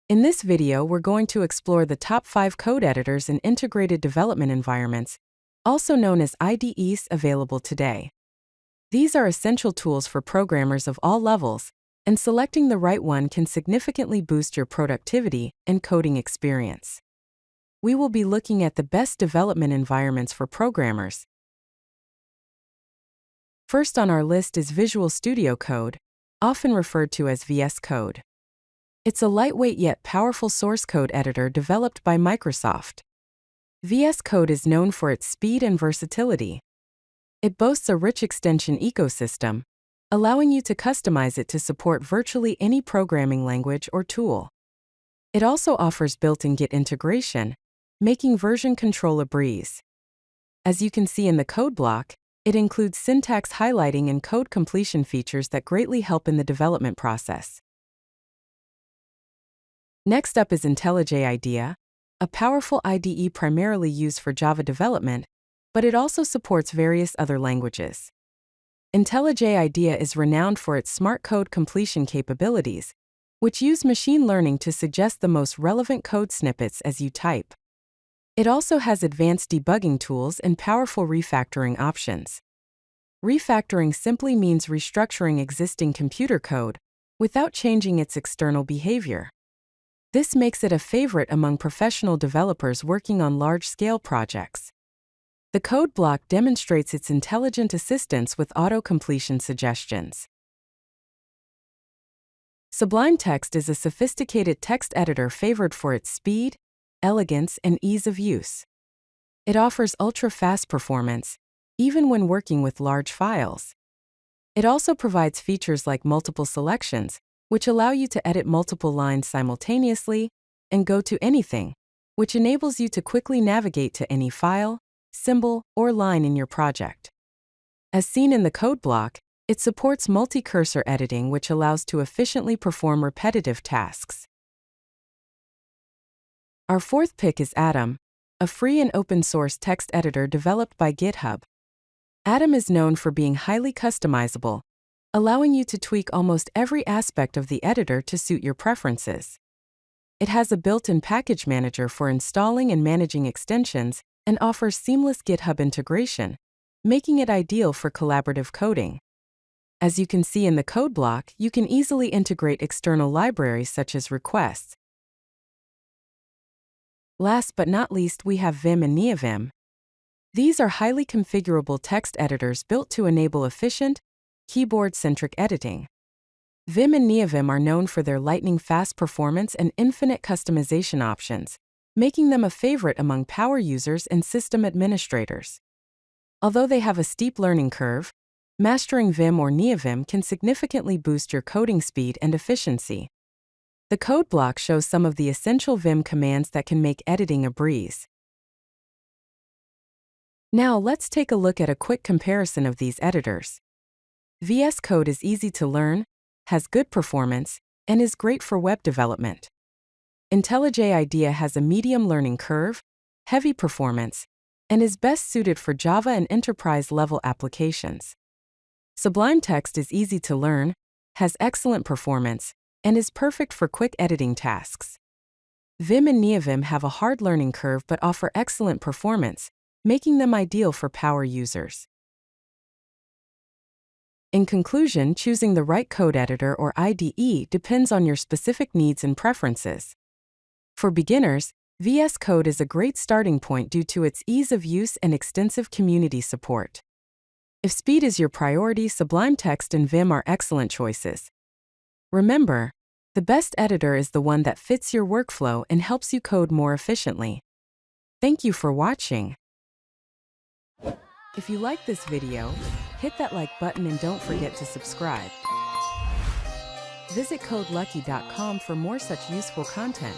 In this video, we're going to explore the top 5 code editors in integrated development environments, also known as IDEs, available today. These are essential tools for programmers of all levels, and selecting the right one can significantly boost your productivity and coding experience. We will be looking at the best development environments for programmers. First on our list is Visual Studio Code, often referred to as VS Code. It's a lightweight yet powerful source code editor developed by Microsoft. VS Code is known for its speed and versatility. It boasts a rich extension ecosystem, allowing you to customize it to support virtually any programming language or tool. It also offers built-in Git integration, making version control a breeze. As you can see in the code block, it includes syntax highlighting and code completion features that greatly help in the development process. Next up is IntelliJ IDEA, a powerful IDE primarily used for Java development, but it also supports various other languages. IntelliJ IDEA is renowned for its smart code completion capabilities, which use machine learning to suggest the most relevant code snippets as you type. It also has advanced debugging tools and powerful refactoring options. Refactoring simply means restructuring existing computer code without changing its external behavior. This makes it a favorite among professional developers working on large-scale projects. The code block demonstrates its intelligent assistance with auto-completion suggestions. Sublime Text is a sophisticated text editor favored for its speed, elegance, and ease of use. It offers ultra-fast performance, even when working with large files. It also provides features like multiple selections, which allow you to edit multiple lines simultaneously, and go to anything, which enables you to quickly navigate to any file, symbol, or line in your project. As seen in the code block, it supports multi-cursor editing, which allows to efficiently perform repetitive tasks. Our fourth pick is Atom, a free and open-source text editor developed by GitHub. Atom is known for being highly customizable, allowing you to tweak almost every aspect of the editor to suit your preferences. It has a built-in package manager for installing and managing extensions and offers seamless GitHub integration, making it ideal for collaborative coding. As you can see in the code block, you can easily integrate external libraries such as requests. Last but not least, we have Vim and Neovim. These are highly configurable text editors built to enable efficient, keyboard-centric editing. Vim and Neovim are known for their lightning-fast performance and infinite customization options, making them a favorite among power users and system administrators. Although they have a steep learning curve, mastering Vim or Neovim can significantly boost your coding speed and efficiency. The code block shows some of the essential Vim commands that can make editing a breeze. Now let's take a look at a quick comparison of these editors. VS Code is easy to learn, has good performance, and is great for web development. IntelliJ IDEA has a medium learning curve, heavy performance, and is best suited for Java and enterprise-level applications. Sublime Text is easy to learn, has excellent performance, and is perfect for quick editing tasks. Vim and Neovim have a hard learning curve but offer excellent performance, making them ideal for power users. In conclusion, choosing the right code editor or IDE depends on your specific needs and preferences. For beginners, VS Code is a great starting point due to its ease of use and extensive community support. If speed is your priority, Sublime Text and Vim are excellent choices. Remember, the best editor is the one that fits your workflow and helps you code more efficiently. Thank you for watching. If you like this video, hit that like button and don't forget to subscribe. Visit codelucky.com for more such useful content.